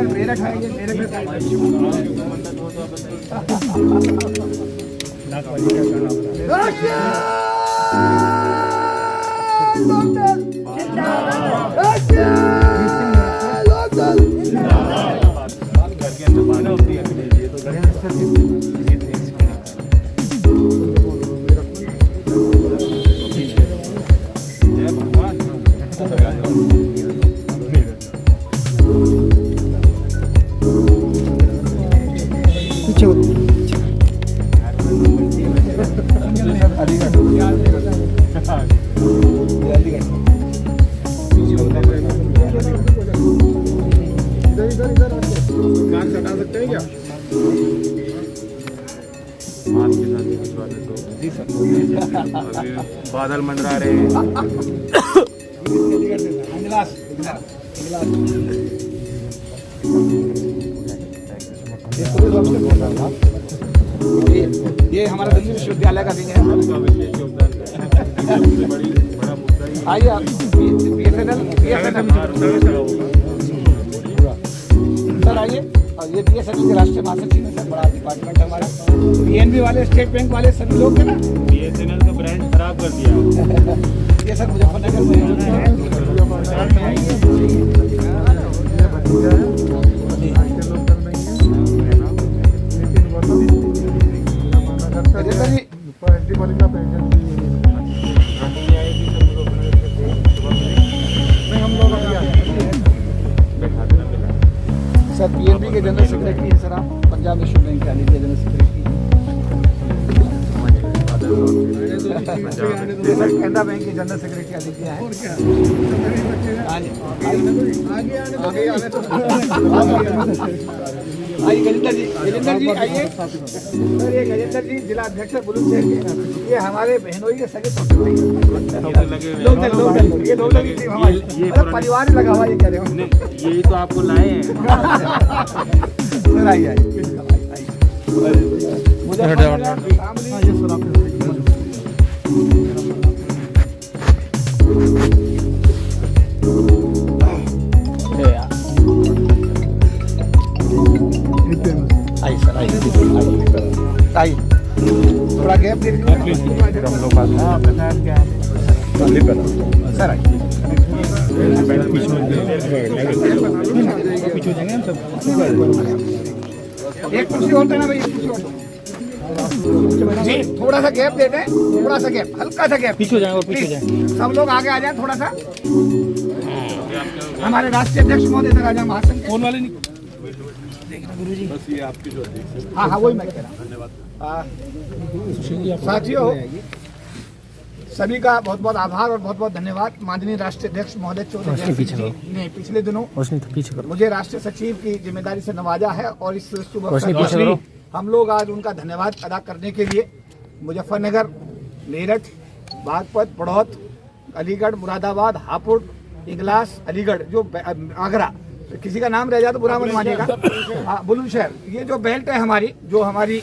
मेरठ है ये, मेरठ बादल मंडरा रहे हैं। ये हमारा दिल्ली विश्वविद्यालय का दिन है। आइए सर, आइए। और ये बीएसएनएल के राष्ट्रीय महासचिव है सर, बड़ा डिपार्टमेंट है हमारा। पीएनबी वाले, स्टेट बैंक वाले सभी लोग हैं ना। बीएसएनएल का ब्रांड खराब कर दिया। ये सर मुजफ्फरनगर में सर पीएनबी के जनरल सेक्रेटरी हैं सर आप, पंजाब नेशनल बैंक के जनरल सेक्रेटरी। कैनरा बैंक के जनरल सेक्रेटरी आदित्य हैं। आइए गजेंद्र जी, गजेंद्र जी आइए सर। ये गजेंद्र जी जिला अध्यक्ष बुलंदशहर के, ये हमारे बहनोई के सगे लोग, ये लोग हमारे परिवार लगा हुआ। ये कह रहे हो, यही तो आपको लाए हैं। सर आइए आइए, थोड़ा गैप दे दीजिए सर। आइए पीछे हो जाएंगे हम सब। एक कुर्सी और देना भाई, एक कुर्सी और जी। थोड़ा सा गैप देते हैं, थोड़ा सा गैप, हल्का सा गैप। पीछे हो जाएंगे और पीछे जाएंगे सब लोग, आगे आ जाए थोड़ा सा। हमारे राष्ट्रीय अध्यक्ष महोदय इधर आ जाए, महासंघ फोन वाले नहीं गुरुजी। बस ये आपकी जो अध्यक्ष। हाँ हाँ, वही मैं कह रहा हूँ। धन्यवाद साथियों, सभी का बहुत बहुत आभार और बहुत बहुत धन्यवाद। माननीय राष्ट्रीय अध्यक्ष महोदय चौधरी ने पिछले दिनों मुझे राष्ट्रीय सचिव की जिम्मेदारी से नवाजा है और इस शुभ अवसर पर हम लोग आज उनका धन्यवाद अदा करने के लिए मुजफ्फरनगर, मेरठ, बागपत, बड़ौत, अलीगढ़, मुरादाबाद, हापुड़, इगलास, अलीगढ़, जो आगरा, किसी का नाम रह जाए तो बुरा मत मानिएगा, बुलंदशहर, ये जो बेल्ट है हमारी, जो हमारी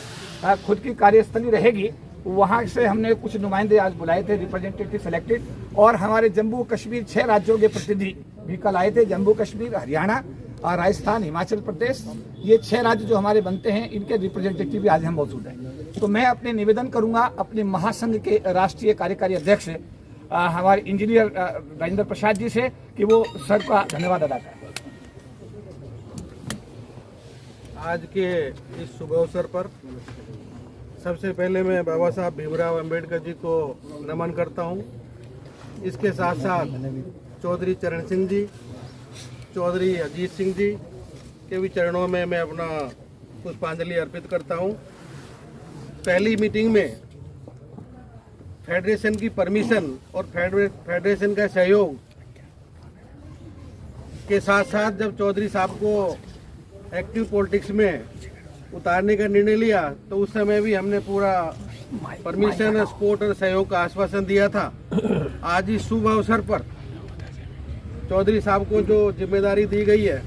खुद की कार्यस्थली रहेगी, वहाँ से हमने कुछ नुमाइंदे आज बुलाए थे, रिप्रेजेंटेटिव सिलेक्टेड। और हमारे जम्मू कश्मीर 6 राज्यों के प्रतिनिधि भी कल आए थे। जम्मू कश्मीर, हरियाणा, राजस्थान, हिमाचल प्रदेश, ये 6 राज्य जो हमारे बनते हैं, इनके रिप्रेजेंटेटिव भी आज हम मौजूद हैं। तो मैं अपने निवेदन करूंगा अपने महासंघ के राष्ट्रीय कार्यकारी अध्यक्ष हमारे इंजीनियर राजेंद्र प्रसाद जी से कि वो सर का धन्यवाद अदा करें। आज के इस शुभ अवसर पर सबसे पहले मैं बाबा साहब भीमराव अंबेडकर जी को नमन करता हूं। इसके साथ साथ चौधरी चरण सिंह जी, चौधरी अजीत सिंह जी के भी चरणों में मैं अपना पुष्पांजलि अर्पित करता हूं। पहली मीटिंग में फेडरेशन की परमिशन और फेडरेशन का सहयोग के साथ साथ जब चौधरी साहब को एक्टिव पॉलिटिक्स में उतारने का निर्णय लिया तो उस समय भी हमने पूरा परमिशन, सपोर्ट और सहयोग का आश्वासन दिया था। आज इस शुभ अवसर पर चौधरी साहब को जो जिम्मेदारी दी गई है,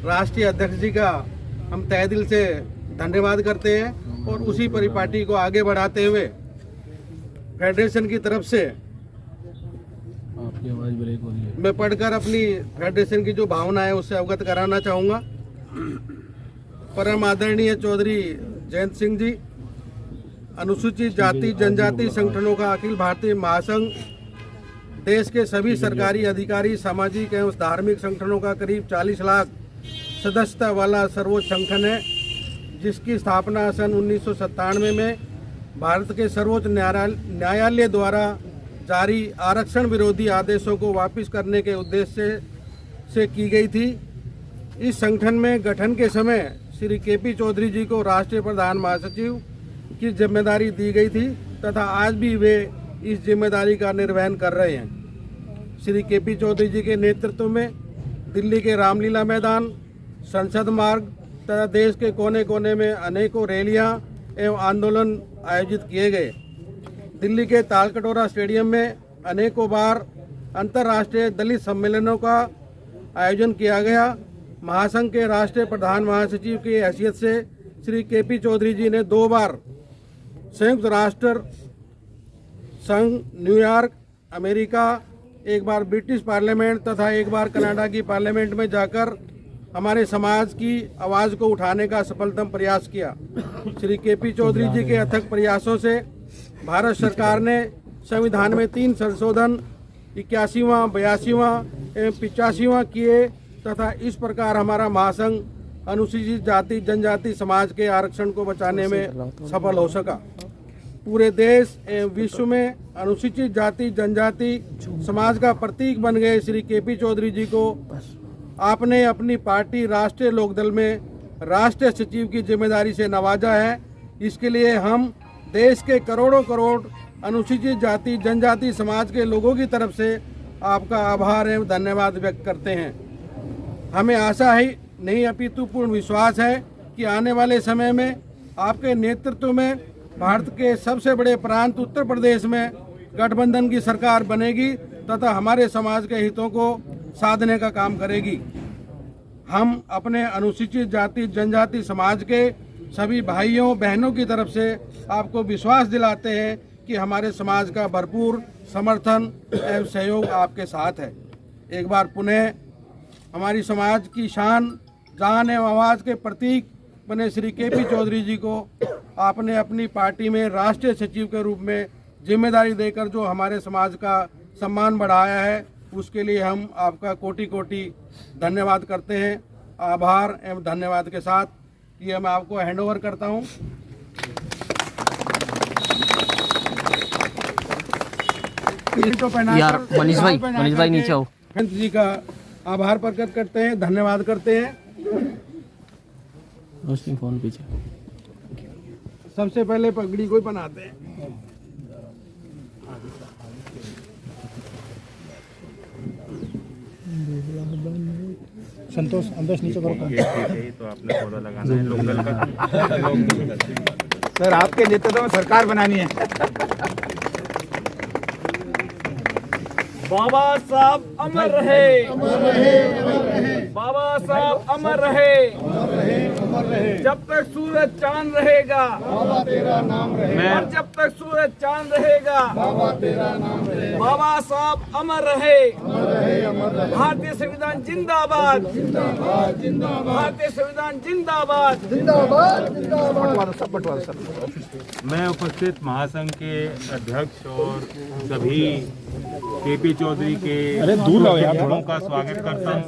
राष्ट्रीय अध्यक्ष जी का हम तहे दिल से धन्यवाद करते हैं और उसी परिपाटी को आगे बढ़ाते हुए फेडरेशन की तरफ से मैं पढ़कर अपनी फेडरेशन की जो भावना है उससे अवगत कराना चाहूँगा। परम आदरणीय चौधरी जयंत सिंह जी, अनुसूचित जाति जनजाति संगठनों का अखिल भारतीय महासंघ देश के सभी सरकारी अधिकारी, सामाजिक एवं धार्मिक संगठनों का करीब 40 लाख सदस्यता वाला सर्वोच्च संगठन है, जिसकी स्थापना सन 1997 में भारत के सर्वोच्च न्यायालय द्वारा जारी आरक्षण विरोधी आदेशों को वापस करने के उद्देश्य से की गई थी। इस संगठन में गठन के समय श्री केपी चौधरी जी को राष्ट्रीय प्रधान महासचिव की जिम्मेदारी दी गई थी तथा आज भी वे इस जिम्मेदारी का निर्वहन कर रहे हैं। श्री केपी चौधरी जी के नेतृत्व में दिल्ली के रामलीला मैदान, संसद मार्ग तथा देश के कोने कोने में अनेकों रैलियां एवं आंदोलन आयोजित किए गए। दिल्ली के तालकटोरा स्टेडियम में अनेकों बार अंतर्राष्ट्रीय दलित सम्मेलनों का आयोजन किया गया। महासंघ के राष्ट्रीय प्रधान महासचिव की हैसियत से श्री केपी चौधरी जी ने 2 बार संयुक्त राष्ट्र संघ, न्यूयॉर्क, अमेरिका, एक बार ब्रिटिश पार्लियामेंट तथा एक बार कनाडा की पार्लियामेंट में जाकर हमारे समाज की आवाज़ को उठाने का सफलतम प्रयास किया। श्री केपी चौधरी जी के अथक प्रयासों से भारत सरकार ने संविधान में 3 संशोधन 81वां, 82वां एवं 85वां किए तथा इस प्रकार हमारा महासंघ अनुसूचित जाति जनजाति समाज के आरक्षण को बचाने में सफल हो सका। पूरे देश एवं विश्व में अनुसूचित जाति जनजाति समाज का प्रतीक बन गए श्री केपी चौधरी जी को आपने अपनी पार्टी राष्ट्रीय लोकदल में राष्ट्रीय सचिव की जिम्मेदारी से नवाजा है। इसके लिए हम देश के करोड़ों करोड़ अनुसूचित जाति जनजाति समाज के लोगों की तरफ से आपका आभार एवं धन्यवाद व्यक्त करते हैं। हमें आशा ही नहीं अपितु पूर्ण विश्वास है कि आने वाले समय में आपके नेतृत्व में भारत के सबसे बड़े प्रांत उत्तर प्रदेश में गठबंधन की सरकार बनेगी तथा हमारे समाज के हितों को साधने का काम करेगी। हम अपने अनुसूचित जाति जनजाति समाज के सभी भाइयों बहनों की तरफ से आपको विश्वास दिलाते हैं कि हमारे समाज का भरपूर समर्थन एवं सहयोग आपके साथ है। एक बार पुनः हमारी समाज की शान, जान एवं आवाज़ के प्रतीक बने श्री केपी चौधरी जी को आपने अपनी पार्टी में राष्ट्रीय सचिव के रूप में जिम्मेदारी देकर जो हमारे समाज का सम्मान बढ़ाया है, उसके लिए हम आपका कोटि कोटि धन्यवाद करते हैं। आभार एवं धन्यवाद के साथ ये मैं आपको हैंडओवर करता हूँ। यार मनीष भाई नीचे आओ। जी का आभार प्रकट करते हैं, धन्यवाद करते हैं। रोशनी फोन पीछे। सबसे पहले पगड़ी को ही बनाते हैं। संतोष अंदर नीचे करो। तो आपने पौधा लगाना है लोकदल का। सर आपके नेतृत्व में सरकार बनानी है। बाबा साहब अमर रहे, बाबा साहब अमर रहे, जब तक सूरज चांद रहेगा बाबा तेरा नाम रहेगा, और जब तक सूरज चांद रहेगा बाबा तेरा नाम रहेगा। बाबा साहब अमर रहे, भारतीय संविधान जिंदाबाद, भारतीय संविधान जिंदाबाद, मैं उपस्थित महासंघ के अध्यक्ष और सभी केपी चौधरी के लोगों का स्वागत करता हूं।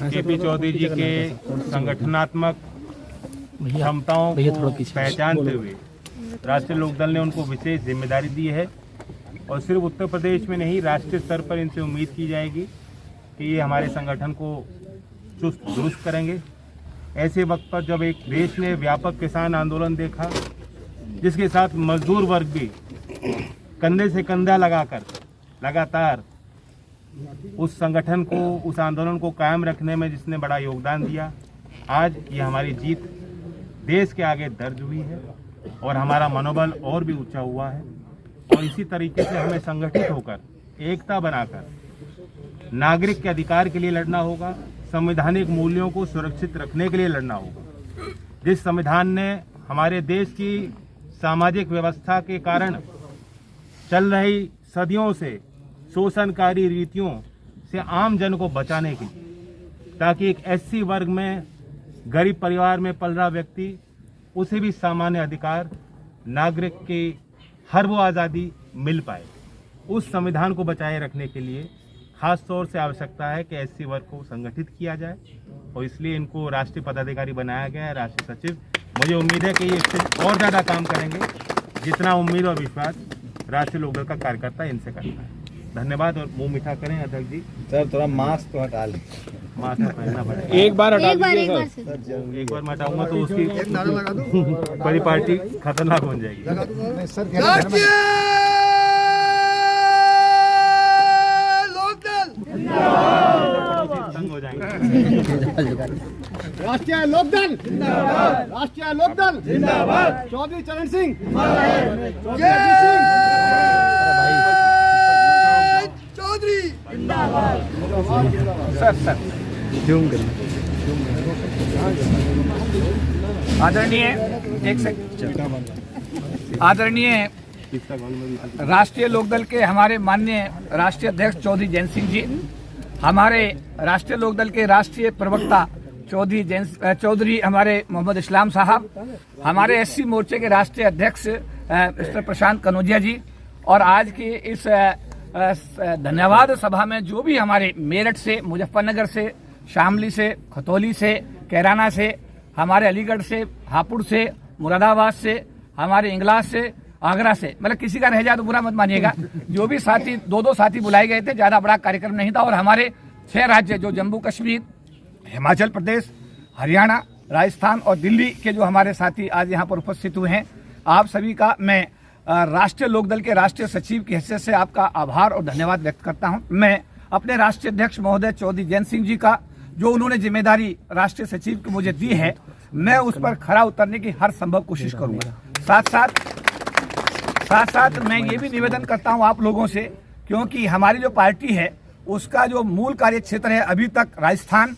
केपी चौधरी जी के संगठनात्मक क्षमताओं को पहचानते हुए राष्ट्रीय लोकदल ने उनको विशेष जिम्मेदारी दी है और सिर्फ उत्तर प्रदेश में नहीं, राष्ट्रीय स्तर पर इनसे उम्मीद की जाएगी कि ये हमारे संगठन को चुस्त दुरुस्त करेंगे। ऐसे वक्त पर जब एक देश ने व्यापक किसान आंदोलन देखा, जिसके साथ मजदूर वर्ग भी कंधे से कंधा लगाकर लगातार उस संगठन को, उस आंदोलन को कायम रखने में जिसने बड़ा योगदान दिया, आज ये हमारी जीत देश के आगे दर्ज हुई है और हमारा मनोबल और भी ऊंचा हुआ है। और इसी तरीके से हमें संगठित होकर, एकता बनाकर नागरिक के अधिकार के लिए लड़ना होगा, संवैधानिक मूल्यों को सुरक्षित रखने के लिए लड़ना होगा। जिस संविधान ने हमारे देश की सामाजिक व्यवस्था के कारण चल रही सदियों से शोषणकारी रीतियों से आम जन को बचाने के लिए, ताकि एक एससी वर्ग में गरीब परिवार में पल रहा व्यक्ति उसे भी सामान्य अधिकार, नागरिक की हर वो आज़ादी मिल पाए। उस संविधान को बचाए रखने के लिए खास तौर से आवश्यकता है कि एससी वर्ग को संगठित किया जाए और इसलिए इनको राष्ट्रीय पदाधिकारी बनाया गया है, राष्ट्रीय सचिव। मुझे उम्मीद है कि ये इससे और ज़्यादा काम करेंगे, जितना उम्मीद और विश्वास राष्ट्रीय लोकदल का कार्यकर्ता इनसे करता है। धन्यवाद और मुंह मीठा करें अध्यक्ष जी। सर थोड़ा मास्क तो हटा लें। मास्क पहनना पड़ेगा। एक बार हटा एक बार मैं हटाऊंगा तो उसकी बड़ी पार्टी खतरनाक बन जाएगी। तंग हो जाएंगे। राष्ट्रीय लोकदल जिंदाबाद, राष्ट्रीय लोकदल जिंदाबाद, चौधरी चरण सिंह, चौधरी सर आदरणीय राष्ट्रीय लोकदल के हमारे माननीय राष्ट्रीय अध्यक्ष चौधरी जैन सिंह जी, हमारे राष्ट्रीय लोकदल के राष्ट्रीय प्रवक्ता चौधरी हमारे मोहम्मद इस्लाम साहब, हमारे एससी मोर्चे के राष्ट्रीय अध्यक्ष मिस्टर प्रशांत कनौजिया जी, और आज की इस धन्यवाद सभा में जो भी हमारे मेरठ से, मुजफ्फरनगर से, शामली से, खतौली से, कैराना से, हमारे अलीगढ़ से, हापुड़ से, मुरादाबाद से, हमारे इंगलास से, आगरा से, मतलब किसी का रह जाए तो बुरा मत मानिएगा, जो भी साथी दो साथी बुलाए गए थे, ज्यादा बड़ा कार्यक्रम नहीं था। और हमारे 6 राज्य जो जम्मू कश्मीर, हिमाचल प्रदेश, हरियाणा, राजस्थान और दिल्ली के जो हमारे साथी आज यहाँ पर उपस्थित हुए हैं, आप सभी का मैं राष्ट्रीय लोकदल के राष्ट्रीय सचिव की हैसियत से आपका आभार और धन्यवाद व्यक्त करता हूँ। मैं अपने राष्ट्रीय अध्यक्ष महोदय चौधरी जैन सिंह जी का जो उन्होंने जिम्मेदारी राष्ट्रीय सचिव की मुझे दी है, मैं उस पर खरा उतरने की हर संभव कोशिश करूंगा। साथ साथ मैं ये भी निवेदन करता हूं आप लोगों से, क्योंकि हमारी जो पार्टी है उसका जो मूल कार्य क्षेत्र है अभी तक राजस्थान,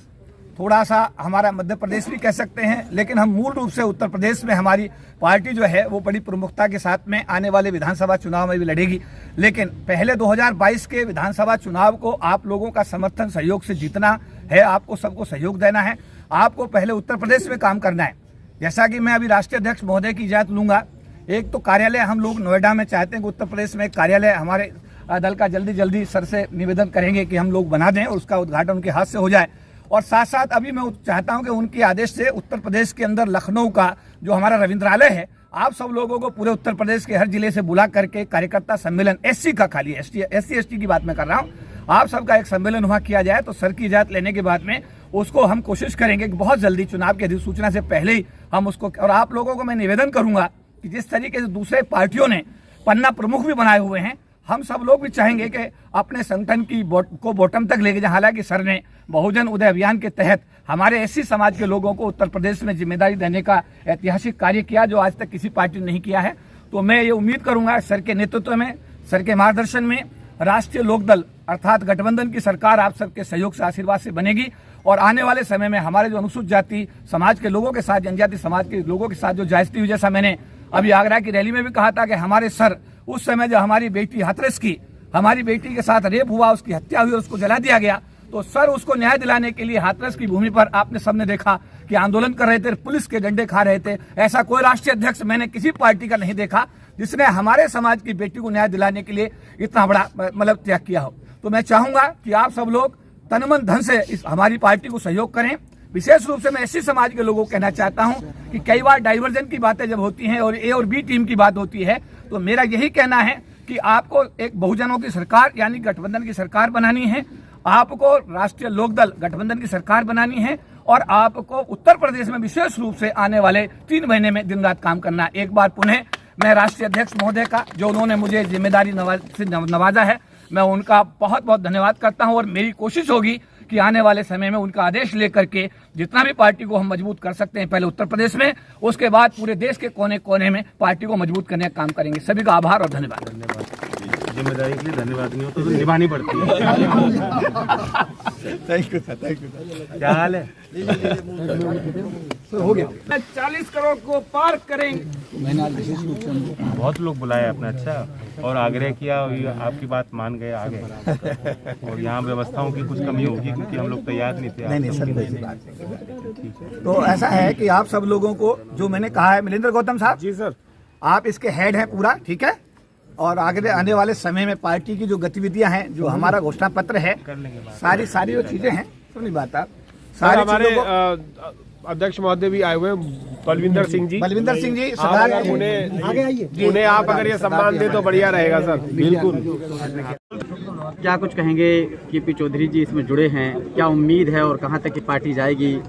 थोड़ा सा हमारा मध्य प्रदेश भी कह सकते हैं, लेकिन हम मूल रूप से उत्तर प्रदेश में हमारी पार्टी जो है वो बड़ी प्रमुखता के साथ में आने वाले विधानसभा चुनाव में भी लड़ेगी। लेकिन पहले 2022 के विधानसभा चुनाव को आप लोगों का समर्थन सहयोग से जीतना है, आपको सबको सहयोग देना है, आपको पहले उत्तर प्रदेश में काम करना है। जैसा कि मैं अभी राष्ट्रीय अध्यक्ष महोदय की इजाजत लूंगा, एक तो कार्यालय हम लोग नोएडा में चाहते हैं कि उत्तर प्रदेश में एक कार्यालय हमारे दल का जल्दी सर से निवेदन करेंगे कि हम लोग बना दें और उसका उद्घाटन उनके हाथ से हो जाए। और साथ साथ अभी मैं चाहता हूं कि उनके आदेश से उत्तर प्रदेश के अंदर लखनऊ का जो हमारा रविंद्रालय है, आप सब लोगों को पूरे उत्तर प्रदेश के हर जिले से बुला करके कार्यकर्ता सम्मेलन, एससी का खाली एससी एसटी की बात मैं कर रहा हूं, आप सबका एक सम्मेलन वहां किया जाए। तो सर की इजाजत लेने के बाद में उसको हम कोशिश करेंगे कि बहुत जल्दी चुनाव की अधिसूचना से पहले ही हम उसको, और आप लोगों को मैं निवेदन करूंगा कि जिस तरीके से दूसरे पार्टियों ने पन्ना प्रमुख भी बनाए हुए हैं, हम सब लोग भी चाहेंगे कि अपने संगठन की को बॉटम तक लेके जाए। हालांकि सर ने बहुजन उदय अभियान के तहत हमारे एससी समाज के लोगों को उत्तर प्रदेश में जिम्मेदारी देने का ऐतिहासिक कार्य किया जो आज तक किसी पार्टी ने नहीं किया है। तो मैं ये उम्मीद करूंगा सर के नेतृत्व में, सर के मार्गदर्शन में राष्ट्रीय लोकदल अर्थात गठबंधन की सरकार आप सबके सहयोग से, आशीर्वाद से बनेगी और आने वाले समय में हमारे जो अनुसूचित जाति समाज के लोगों के साथ, जनजाति समाज के लोगों के साथ जो जायजती हुई, जैसा मैंने अभी आगरा की रैली में भी कहा था कि हमारे सर उस समय जो हमारी बेटी हाथरस की, हमारी बेटी के साथ रेप हुआ, उसकी हत्या हुई, उसको जला दिया गया, तो सर उसको न्याय दिलाने के लिए हाथरस की भूमि पर आपने सबने देखा कि आंदोलन कर रहे थे, पुलिस के डंडे खा रहे थे। ऐसा कोई राष्ट्रीय अध्यक्ष मैंने किसी पार्टी का नहीं देखा जिसने हमारे समाज की बेटी को न्याय दिलाने के लिए इतना बड़ा मतलब त्याग किया हो। तो मैं चाहूंगा कि आप सब लोग तन मन धन से इस हमारी पार्टी को सहयोग करें। विशेष रूप से मैं एससी समाज के लोगों को कहना चाहता हूं कि कई बार डाइवर्जन की बातें जब होती हैं और ए और बी टीम की बात होती है, तो मेरा यही कहना है कि आपको एक बहुजनों की सरकार यानी गठबंधन की सरकार बनानी है, आपको राष्ट्रीय लोकदल गठबंधन की सरकार बनानी है और आपको उत्तर प्रदेश में विशेष रूप से आने वाले 3 महीने में दिन रात काम करना। एक बार पुनः मैं राष्ट्रीय अध्यक्ष महोदय का, जो उन्होंने मुझे जिम्मेदारी से नवाजा है, मैं उनका बहुत बहुत धन्यवाद करता हूं और मेरी कोशिश होगी कि आने वाले समय में उनका आदेश लेकर के जितना भी पार्टी को हम मजबूत कर सकते हैं, पहले उत्तर प्रदेश में, उसके बाद पूरे देश के कोने कोने में पार्टी को मजबूत करने का काम करेंगे। सभी का आभार और धन्यवाद। जिम्मेदारी के लिए धन्यवाद नहीं होता तो निभानी पड़ती है। Thank you sir, thank you sir. क्या हाल है? हो गया। 40 करोड़ को पार करेंगे। बहुत लोग बुलाए आपने, अच्छा, और आग्रह किया और ये आपकी बात मान गए, आ गए। और यहाँ व्यवस्थाओं की कुछ कमी होगी क्योंकि हम लोग तैयार नहीं थे। नहीं सर, कोई बात नहीं। तो ऐसा है कि आप सब लोगों को जो मैंने कहा है, मिलिंदर गौतम साहब जी सर, आप इसके हेड हैं पूरा, ठीक है। और आगे आने वाले समय में पार्टी की जो गतिविधियां हैं, जो हमारा घोषणा पत्र है, सारी जो चीजें हैं, सुनी बात आप सारी हमारे अध्यक्ष महोदय भी आए हुए हैं, बलविंदर सिंह जी सरदार उन्हें आप अगर ये सम्मान दे तो बढ़िया रहेगा सर। बिल्कुल। क्या कुछ कहेंगे केपी चौधरी जी इसमें जुड़े हैं, क्या उम्मीद है और कहां तक की पार्टी जाएगी?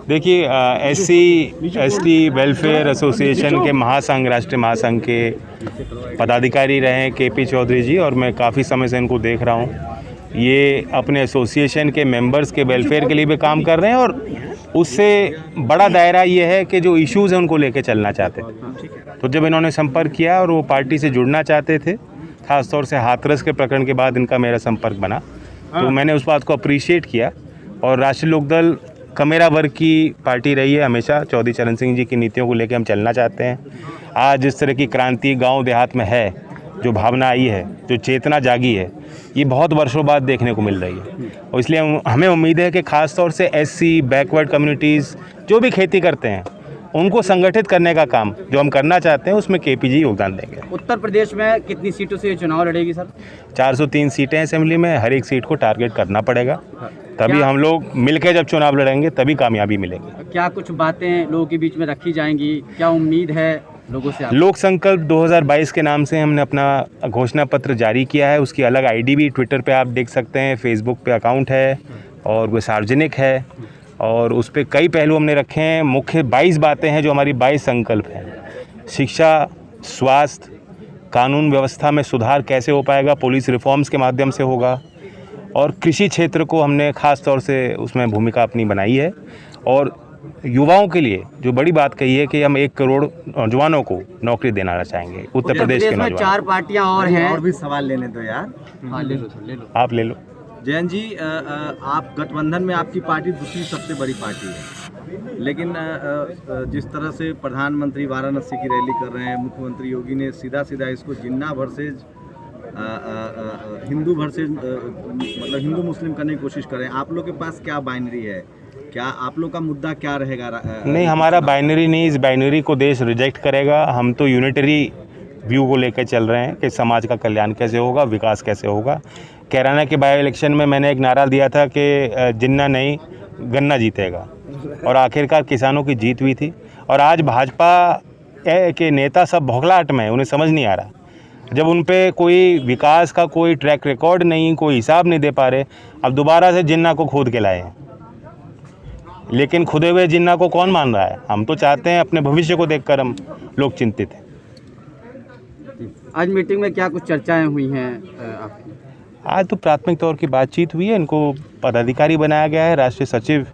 देखिए, SC/ST वेलफेयर एसोसिएशन के महासंघ, राष्ट्रीय महासंघ के पदाधिकारी रहे हैं केपी चौधरी जी, और मैं काफ़ी समय से इनको देख रहा हूँ। ये अपने एसोसिएशन के मेंबर्स के वेलफेयर के लिए भी काम कर रहे हैं, और उससे बड़ा दायरा ये है कि जो इश्यूज़ हैं उनको लेके चलना चाहते थे। तो जब इन्होंने संपर्क किया और वो पार्टी से जुड़ना चाहते थे, ख़ासतौर से हाथरस के प्रकरण के बाद इनका मेरा संपर्क बना, तो मैंने उस बात को अप्रिशिएट किया। और राष्ट्रीय लोकदल कमेरा वर्ग की पार्टी रही है हमेशा। चौधरी चरण सिंह जी की नीतियों को लेकर हम चलना चाहते हैं। आज जिस तरह की क्रांति गांव देहात में है, जो भावना आई है, जो चेतना जागी है, ये बहुत वर्षों बाद देखने को मिल रही है। और इसलिए हमें उम्मीद है कि ख़ास तौर से SC बैकवर्ड कम्युनिटीज़ जो भी खेती करते हैं, उनको संगठित करने का काम जो हम करना चाहते हैं, उसमें KP जी योगदान देंगे। उत्तर प्रदेश में कितनी सीटों से ये चुनाव लड़ेगी सर? 403 सीटें असेंबली में, हर एक सीट को टारगेट करना पड़ेगा, तभी हम लोग मिलकर जब चुनाव लड़ेंगे तभी कामयाबी मिलेगी। क्या कुछ बातें लोगों के बीच में रखी जाएंगी, क्या उम्मीद है लोगों से? लोक संकल्प 2022 के नाम से हमने अपना घोषणा पत्र जारी किया है। उसकी अलग ID भी ट्विटर पे आप देख सकते हैं, फेसबुक पे अकाउंट है और वो सार्वजनिक है, और उस पर कई पहलू हमने रखे हैं। मुख्य 22 बातें हैं जो हमारी 22 संकल्प हैं। शिक्षा, स्वास्थ्य, कानून व्यवस्था में सुधार कैसे हो पाएगा, पुलिस रिफॉर्म्स के माध्यम से होगा, और कृषि क्षेत्र को हमने ख़ास तौर से उसमें भूमिका अपनी बनाई है। और युवाओं के लिए जो बड़ी बात कही है कि हम 1 करोड़ नौजवानों को नौकरी देना चाहेंगे, उत्तर प्रदेश के नौजवान। 4 पार्टियां और हैं। और भी सवाल लेने दो यार। हाँ, ले लो सर, ले लो। आप ले लो। जयंत जी, आप गठबंधन में आपकी पार्टी दूसरी सबसे बड़ी पार्टी है, लेकिन जिस तरह से प्रधानमंत्री वाराणसी की रैली कर रहे हैं, मुख्यमंत्री योगी ने सीधा इसको जिन्ना वर्सेज हिंदू वर्सेज मतलब हिंदू मुस्लिम करने की कोशिश कर रहे हैं। आप लोग के पास क्या बाइनरी है, क्या आप लोग का मुद्दा क्या रहेगा? नहीं, हमारा बाइनरी नहीं, इस बाइनरी को देश रिजेक्ट करेगा। हम तो यूनिटरी व्यू को लेकर चल रहे हैं कि समाज का कल्याण कैसे होगा, विकास कैसे होगा। कैराना के बाई इलेक्शन में मैंने एक नारा दिया था कि जिन्ना नहीं गन्ना जीतेगा, और आखिरकार किसानों की जीत हुई थी। और आज भाजपा के नेता सब भौखलाहट में, उन्हें समझ नहीं आ रहा। जब उन पे कोई विकास का कोई ट्रैक रिकॉर्ड नहीं, कोई हिसाब नहीं दे पा रहे, अब दोबारा से जिन्ना को खोद के लाए हैं। लेकिन खुदे हुए जिन्ना को कौन मान रहा है? हम तो चाहते हैं, अपने भविष्य को देखकर हम लोग चिंतित हैं। आज मीटिंग में क्या कुछ चर्चाएं हुई हैं आपकी? आज तो प्राथमिक तौर की बातचीत हुई है। इनको पदाधिकारी बनाया गया है, राष्ट्रीय सचिव